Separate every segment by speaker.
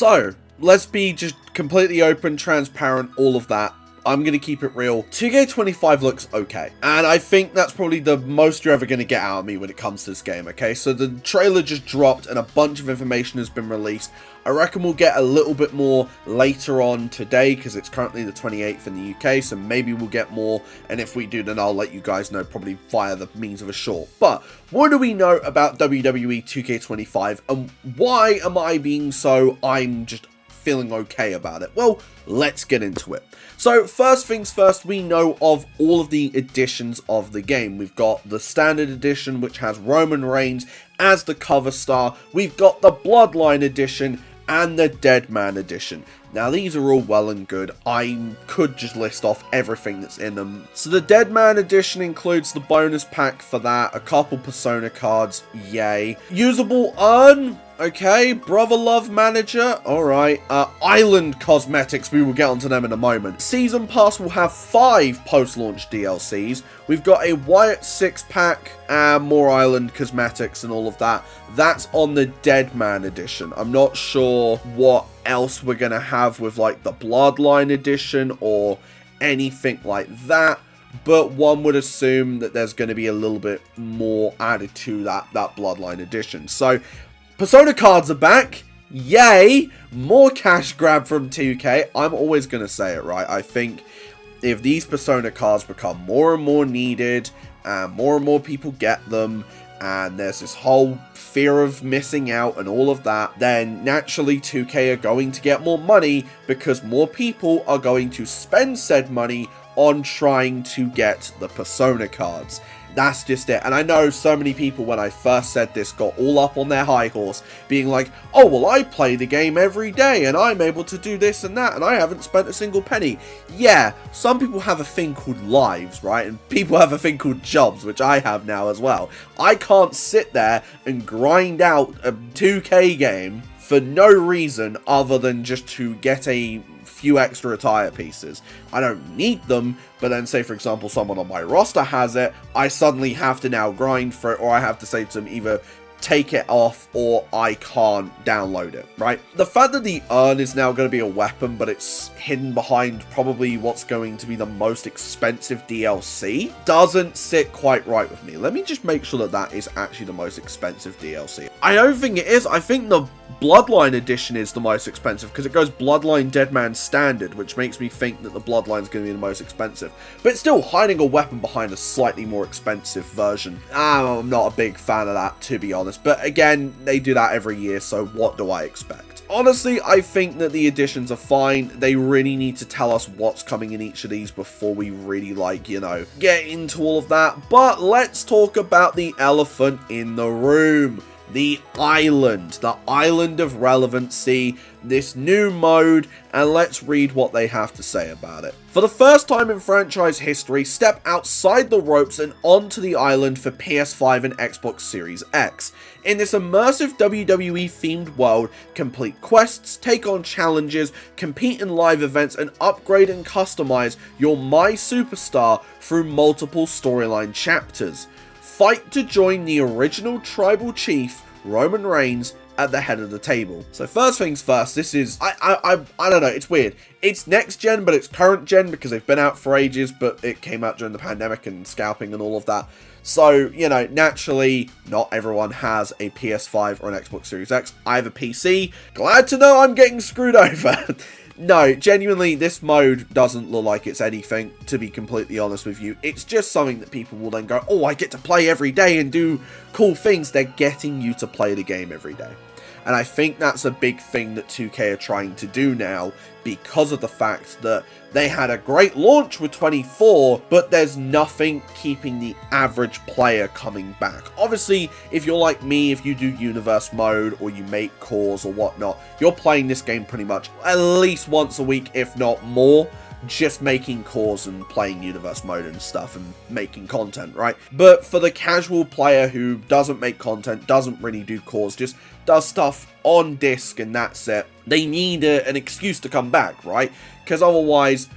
Speaker 1: So, let's be just completely open, transparent, all of that. I'm going to keep it real. 2K25 looks okay. And I think that's probably the most you're ever going to get out of me when it comes to this game, okay? So the trailer just dropped and a bunch of information has been released. I reckon we'll get a little bit more later on today because it's currently the 28th in the UK, so maybe we'll get more. And if we do, then I'll let you guys know probably via the means of a short. But what do we know about WWE 2K25 and why am I being so, I'm just feeling okay about it? Well, let's get into it. So first things first, we know of all of the editions of the game. We've got the standard edition, which has Roman Reigns as the cover star. We've got the Bloodline edition and the Deadman edition. Now these are all well and good. I could just list off everything that's in them. So the Deadman edition includes the bonus pack for that, a couple Persona cards, yay. Usable urn, okay. Brother Love Manager, alright. Island cosmetics, we will get onto them in a moment. Season Pass will have 5 post-launch DLCs. We've got a Wyatt 6-pack, and more island cosmetics and all of that. That's on the Deadman edition. I'm not sure what else we're gonna have with like the Bloodline edition or anything like that, but one would assume that there's going to be a little bit more added to that Bloodline edition. So Persona cards are back, yay, more cash grab from 2K. I'm always going to say it, right? I think if these Persona cards become more and more needed and more people get them, and there's this whole fear of missing out and all of that, then naturally 2K are going to get more money because more people are going to spend said money on trying to get the Persona cards. That's just it. And I know so many people, when I first said this, got all up on their high horse, being like, oh, well, I play the game every day, and I'm able to do this and that, and I haven't spent a single penny. Yeah, some people have a thing called lives, right? And people have a thing called jobs, which I have now as well. I can't sit there and grind out a 2K game for no reason other than just to get a few extra attire pieces. I don't need them, but then say for example someone on my roster has it, I suddenly have to now grind for it, or I have to say to them either take it off or I can't download it, right? The fact that the urn is now going to be a weapon, but it's hidden behind probably what's going to be the most expensive DLC, doesn't sit quite right with me. Let me just make sure that that is actually the most expensive DLC. I don't think it is. I think the Bloodline edition is the most expensive because it goes Bloodline Deadman Standard, which makes me think that the Bloodline is going to be the most expensive. But still, hiding a weapon behind a slightly more expensive version, I'm not a big fan of that, to be honest. But again, they do that every year, so what do I expect? Honestly, I think that the additions are fine. They really need to tell us what's coming in each of these before we really, like, you know, get into all of that. But let's talk about the elephant in the room. The island of relevancy, this new mode, and let's read what they have to say about it. For the first time in franchise history, step outside the ropes and onto the island for PS5 and Xbox Series X. In this immersive WWE themed world, complete quests, take on challenges, compete in live events, and upgrade and customize your My Superstar through multiple storyline chapters. Fight to join the original tribal chief, Roman Reigns, at the head of the table. So first things first, this is, I don't know, it's weird. It's next gen, but it's current gen because they've been out for ages, but it came out during the pandemic and scalping and all of that. So, you know, naturally, not everyone has a PS5 or an Xbox Series X. I have a PC. Glad to know I'm getting screwed over. No, genuinely, this mode doesn't look like it's anything, to be completely honest with you. It's just something that people will then go, oh, I get to play every day and do cool things. They're getting you to play the game every day. And I think that's a big thing that 2K are trying to do now because of the fact that they had a great launch with 24, but there's nothing keeping the average player coming back. Obviously, if you're like me, if you do universe mode or you make cores or whatnot, you're playing this game pretty much at least once a week, if not more, just making cores and playing universe mode and stuff and making content, right? But for the casual player who doesn't make content, doesn't really do cores, just does stuff on disc and that's it, they need an excuse to come back, right? Because otherwise,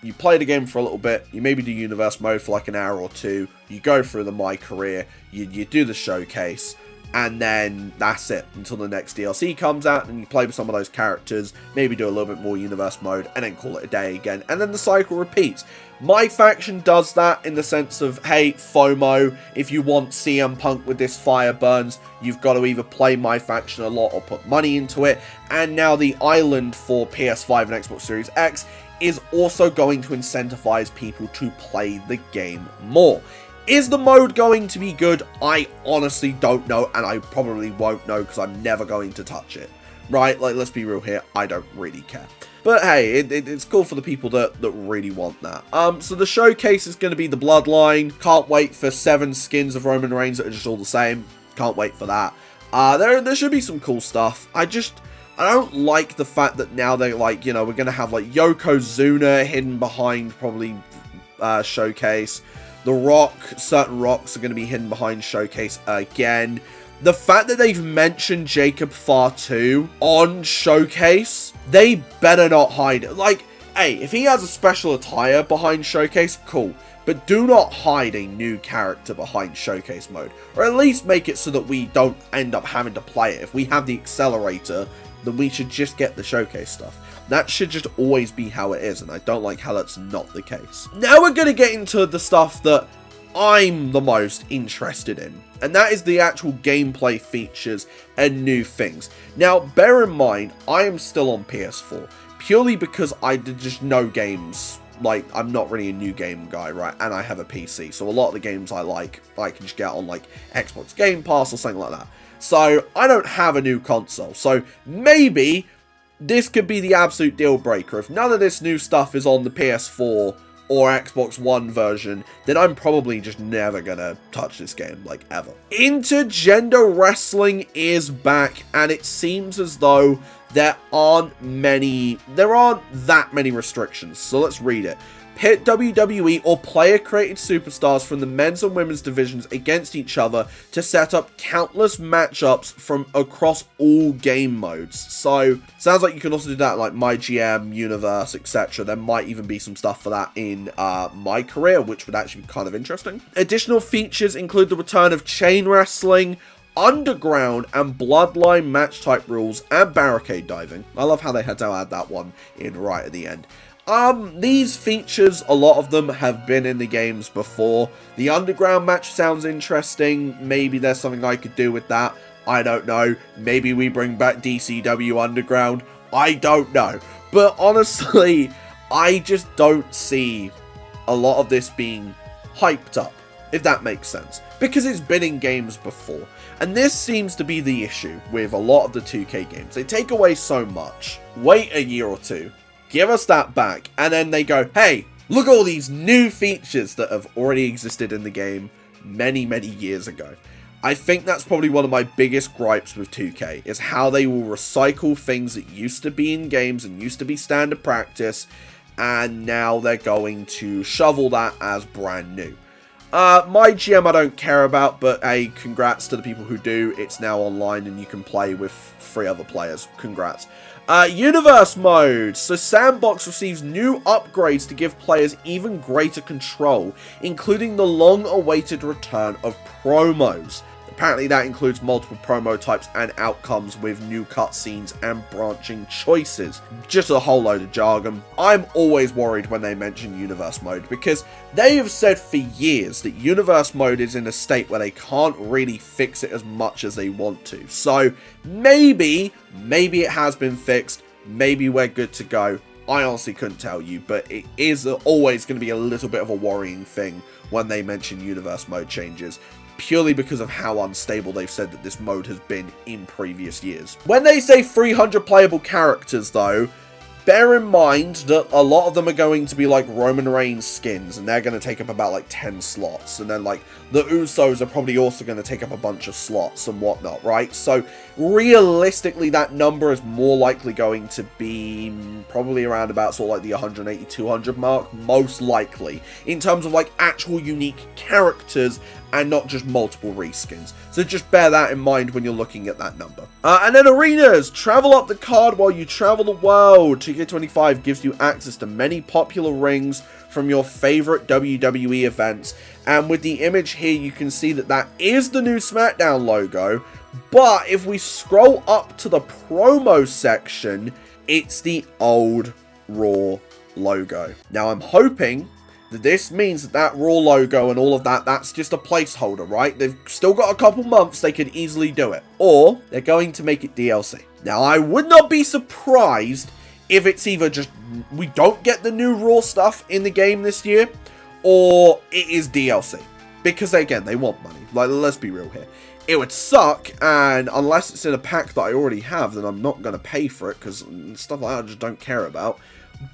Speaker 1: you play the game for a little bit, you maybe do universe mode for like an hour or two, you go through the My Career, you do the showcase, and then that's it until the next DLC comes out, and you play with some of those characters, maybe do a little bit more universe mode, and then call it a day again, and then the cycle repeats. My faction does that in the sense of, hey, FOMO, if you want CM Punk with this fire burns, you've got to either play my faction a lot or put money into it, and now the island for PS5 and Xbox Series X is also going to incentivize people to play the game more. Is the mode going to be good? I honestly don't know, and I probably won't know because I'm never going to touch it, right? Like, let's be real here, I don't really care. But hey, it's cool for the people that really want that. So the showcase is going to be the Bloodline. Can't wait for 7 skins of Roman Reigns that are just all the same. Can't wait for that. There should be some cool stuff. I don't like the fact that now they're like, you know, we're going to have like Yokozuna hidden behind probably showcase. The Rock, certain Rocks are going to be hidden behind showcase again. The fact that they've mentioned Jacob Fatu on showcase, they better not hide it. Like, hey, if he has a special attire behind showcase, cool. But do not hide a new character behind showcase mode. Or at least make it so that we don't end up having to play it. If we have the accelerator, then we should just get the showcase stuff. That should just always be how it is, and I don't like how that's not the case. Now we're going to get into the stuff that I'm the most interested in, and that is the actual gameplay features and new things. Now, bear in mind, I am still on PS4, purely because I did just no games. Like, I'm not really a new game guy, right? And I have a PC, so a lot of the games I like, I can just get on, like, Xbox Game Pass or something like that. So, I don't have a new console, so maybe this could be the absolute deal breaker. If none of this new stuff is on the PS4 or Xbox One version, then I'm probably just never gonna touch this game, like, ever. Intergender wrestling is back, and it seems as though there aren't that many restrictions. So let's read it. Pit WWE or player-created superstars from the men's and women's divisions against each other to set up countless matchups from across all game modes. So, sounds like you can also do that like My GM, Universe, etc. There might even be some stuff for that in My Career, which would actually be kind of interesting. Additional features include the return of chain wrestling, underground and bloodline match type rules, and barricade diving. I love how they had to add that one in right at the end. These features, a lot of them have been in the games before. The underground match sounds interesting. Maybe there's something I could do with that. I don't know. Maybe we bring back DCW Underground. I don't know. But honestly, I just don't see a lot of this being hyped up, if that makes sense. Because it's been in games before. And this seems to be the issue with a lot of the 2K games. They take away so much. Wait a year or two. Give us that back, and then they go, hey, look at all these new features that have already existed in the game many, many years ago. I think that's probably one of my biggest gripes with 2K, is how they will recycle things that used to be in games and used to be standard practice, and now they're going to shovel that as brand new. My GM I don't care about, but hey, congrats to the people who do. It's now online and you can play with 3 other players. Congrats. Universe mode. So Sandbox receives new upgrades to give players even greater control, including the long-awaited return of promos. Apparently that includes multiple promo types and outcomes with new cutscenes and branching choices. Just a whole load of jargon. I'm always worried when they mention Universe mode, because they have said for years that Universe mode is in a state where they can't really fix it as much as they want to. So maybe it has been fixed. Maybe we're good to go. I honestly couldn't tell you, but it is always going to be a little bit of a worrying thing when they mention Universe mode changes, purely because of how unstable they've said that this mode has been in previous years. When they say 300 playable characters though, bear in mind that a lot of them are going to be like Roman Reigns skins, and they're going to take up about like 10 slots, and then like the Usos are probably also going to take up a bunch of slots and whatnot, right? So realistically that number is more likely going to be probably around about sort of like the 180, 200 mark, most likely, in terms of like actual unique characters and not just multiple reskins. So just bear that in mind when you're looking at that number. And then arenas. Travel up the card while you travel the world. 2K25 gives you access to many popular rings from your favorite WWE events. And with the image here, you can see that that is the new SmackDown logo, But if we scroll up to the promo section, it's the old Raw logo. Now, I'm hoping that this means that Raw logo and all of that, that's just a placeholder, right? They've still got a couple months, they could easily do it. Or they're going to make it DLC. Now, I would not be surprised if it's either just we don't get the new Raw stuff in the game this year, or it is DLC. Because, again, they want money. Like, let's be real here. It would suck, and unless it's in a pack that I already have, then I'm not going to pay for it, because stuff like that I just don't care about.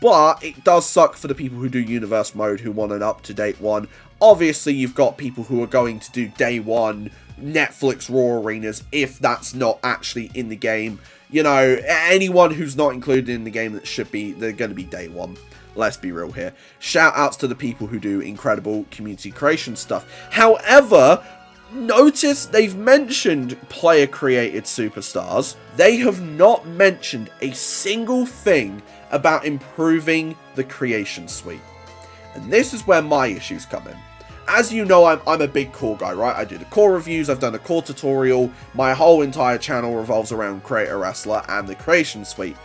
Speaker 1: But it does suck for the people who do Universe Mode, who want an up-to-date one. Obviously, you've got people who are going to do day one Netflix Raw arenas, if that's not actually in the game. You know, anyone who's not included in the game that should be, they're going to be day one. Let's be real here. Shout outs to the people who do incredible community creation stuff. However, notice they've mentioned player created superstars. They have not mentioned a single thing about improving the creation suite. And this is where my issues come in. As you know, I'm a big core guy, right? I do the core reviews, I've done a core tutorial, my whole entire channel revolves around Create a Wrestler and the creation suite.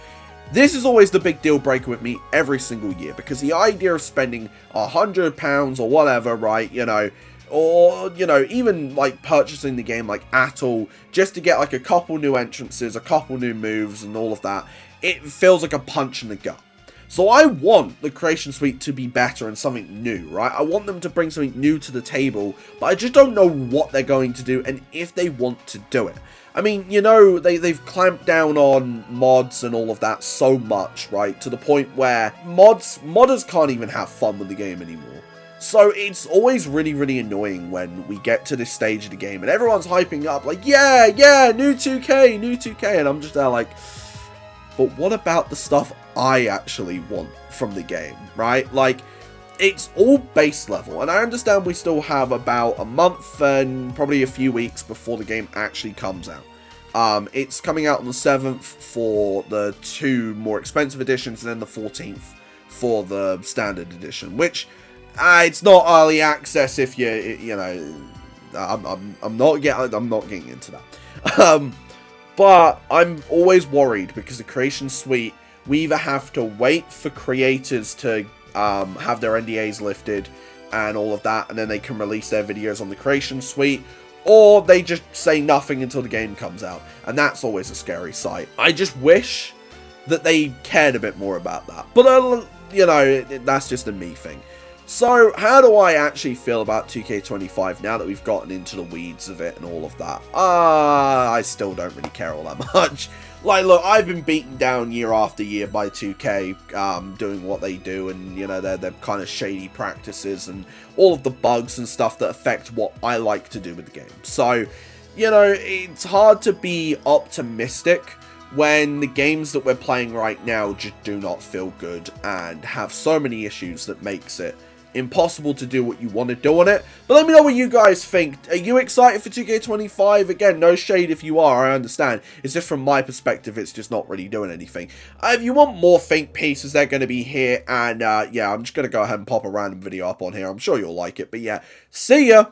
Speaker 1: This is always the big deal breaker with me every single year, because the idea of spending £100 or whatever, right, you know, or, you know, even like purchasing the game like at all, just to get like a couple new entrances, a couple new moves and all of that, it feels like a punch in the gut. So I want the creation suite to be better and something new, right? I want them to bring something new to the table, but I just don't know what they're going to do and if they want to do it. I mean, you know, they've clamped down on mods and all of that so much, right? To the point where modders can't even have fun with the game anymore. So it's always really, really annoying when we get to this stage of the game and everyone's hyping up like, yeah, new 2K, new 2K. And I'm just there like, but what about the stuff I actually want from the game, right? Like, it's all base level, and I understand we still have about a month and probably a few weeks before the game actually comes out. It's coming out on the 7th for the 2 more expensive editions, and then the 14th for the standard edition, which it's not early access if you know, I'm not getting into that. But I'm always worried because the creation suite, we either have to wait for creators to have their NDAs lifted and all of that, and then they can release their videos on the creation suite, or they just say nothing until the game comes out, and that's always a scary sight. I just wish that they cared a bit more about that, but you know, that's just a me thing. So, how do I actually feel about 2K25 now that we've gotten into the weeds of it and all of that? I still don't really care all that much. Like, look, I've been beaten down year after year by 2K doing what they do, and, you know, their kind of shady practices and all of the bugs and stuff that affect what I like to do with the game. So, you know, it's hard to be optimistic when the games that we're playing right now just do not feel good and have so many issues that makes it impossible to do what you want to do on it. But let me know what you guys think. Are you excited for 2K25? Again, no shade if you are, I understand. It's just from my perspective, it's just not really doing anything. If you want more think pieces, they're going to be here. And yeah, I'm just going to go ahead and pop a random video up on here. I'm sure you'll like it. But yeah, see ya!